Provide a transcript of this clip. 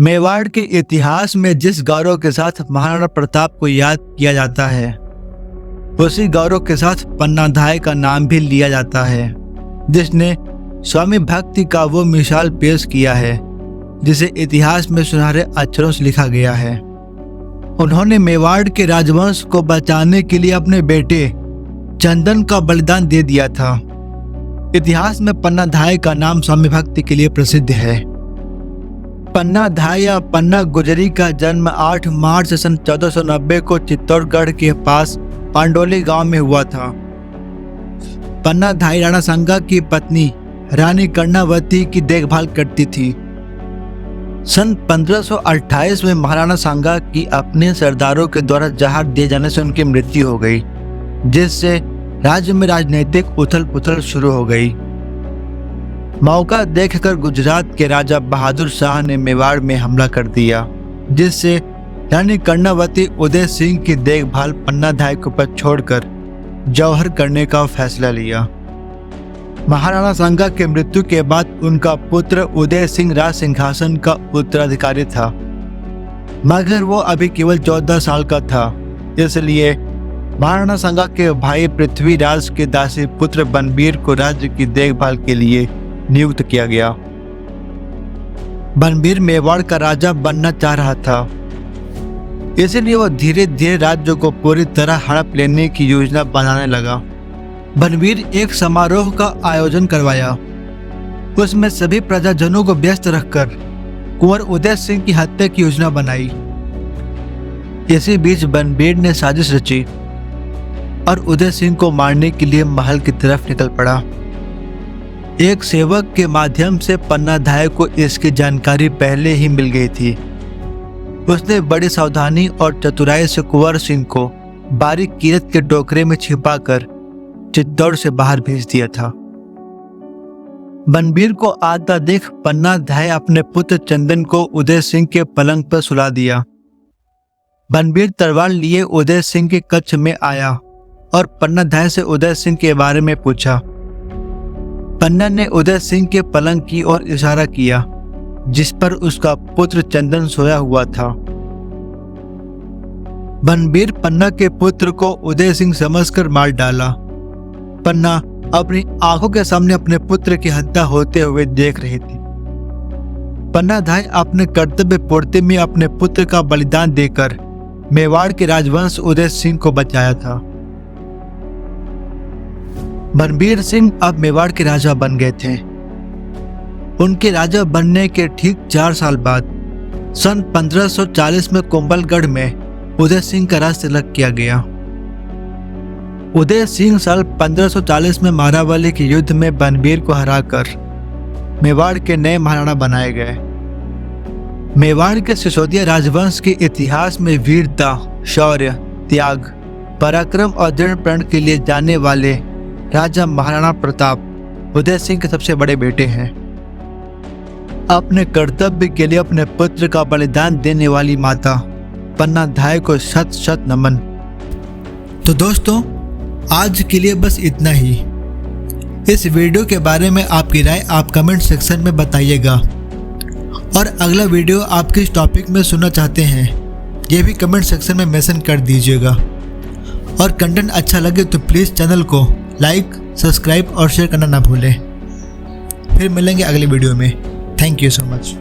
मेवाड़ के इतिहास में जिस गौरव के साथ महाराणा प्रताप को याद किया जाता है, उसी गौरव के साथ पन्नाधाय का नाम भी लिया जाता है, जिसने स्वामी भक्ति का वो मिसाल पेश किया है जिसे इतिहास में सुनहरे अक्षरों से लिखा गया है। उन्होंने मेवाड़ के राजवंश को बचाने के लिए अपने बेटे चंदन का बलिदान दे दिया था। इतिहास में पन्नाधाय का नाम स्वामी भक्ति के लिए प्रसिद्ध है। पन्नाधाय या पन्ना गुजरी का जन्म 8 मार्च सन 1490 को चित्तौड़गढ़ के पास पांडोली गांव में हुआ था। पन्नाधाय राणा सांगा की पत्नी रानी कर्णावती की देखभाल करती थी। सन 1528 में महाराणा सांगा की अपने सरदारों के द्वारा जहाज दिए जाने से उनकी मृत्यु हो गई, जिससे राज्य में राजनीतिक उथल पुथल शुरू हो गई। मौका देखकर गुजरात के राजा बहादुर शाह ने मेवाड़ में हमला कर दिया, जिससे रानी कर्णावती उदय सिंह की देखभाल पन्नाधाय के ऊपर छोड़कर जौहर करने का फैसला लिया। महाराणा सांगा के मृत्यु के बाद उनका पुत्र उदय सिंह राज सिंहासन का उत्तराधिकारी था, मगर वो अभी केवल 14 साल का था। इसलिए महाराणा सांगा के भाई पृथ्वीराज के दासी पुत्र बनबीर को राज्य की देखभाल के लिए नियुक्त किया गया। बनबीर मेवाड़ का राजा बनना चाह रहा था, इसलिए वो धीरे धीरे राज्य को पूरी तरह हड़प लेने की योजना बनाने लगा। बनबीर एक समारोह का आयोजन करवाया। उसमें सभी प्रजाजनों को व्यस्त रखकर कुंवर उदय सिंह की हत्या की योजना बनाई। इसी बीच बनबीर ने साजिश रची और उदय सिंह को मारने के लिए महल की तरफ निकल पड़ा। एक सेवक के माध्यम से पन्नाधाय को इसकी जानकारी पहले ही मिल गई थी। उसने बड़ी सावधानी और चतुराई से कुंवर सिंह को बारीक कीरत के टोकरे में छिपाकर चित्तौड़ से बाहर भेज दिया था। बनबीर को आता देख पन्नाधाय अपने पुत्र चंदन को उदय सिंह के पलंग पर सुला दिया। बनबीर तलवार लिए उदय सिंह के कक्ष में आया और पन्नाधाय से उदय सिंह के बारे में पूछा। पन्ना ने उदय सिंह के पलंग की ओर इशारा किया, जिस पर उसका पुत्र चंदन सोया हुआ था। बनबीर पन्ना के पुत्र को उदय सिंह समझकर मार डाला। पन्ना अपनी आंखों के सामने अपने पुत्र की हत्या होते हुए देख रही थी। पन्नाधाय अपने कर्तव्य पूर्ति में अपने पुत्र का बलिदान देकर मेवाड़ के राजवंश उदय सिंह को बचाया था। बनबीर सिंह अब मेवाड़ के राजा बन गए थे। उनके राजा बनने के ठीक 4 साल बाद सन 1540 में कुंभलगढ़ में उदय सिंह का राज तिलक किया गया। उदय सिंह साल 1540 में मारावली के युद्ध में बनबीर को हराकर मेवाड़ के नए महाराणा बनाए गए। मेवाड़ के सिसोदिया राजवंश के इतिहास में वीरता, शौर्य, त्याग, पराक्रम और दृढ़ प्रण के लिए जाने वाले राजा महाराणा प्रताप उदय सिंह के सबसे बड़े बेटे हैं। अपने कर्तव्य के लिए अपने पुत्र का बलिदान देने वाली माता पन्नाधाय को शत शत नमन। तो दोस्तों, आज के लिए बस इतना ही। इस वीडियो के बारे में आपकी राय आप कमेंट सेक्शन में बताइएगा, और अगला वीडियो आप किस टॉपिक में सुनना चाहते हैं ये भी कमेंट सेक्शन में मेंशन कर दीजिएगा। और कंटेंट अच्छा लगे तो प्लीज़ चैनल को लाइक, सब्सक्राइब और शेयर करना ना भूलें। फिर मिलेंगे अगले वीडियो में। Thank you so much.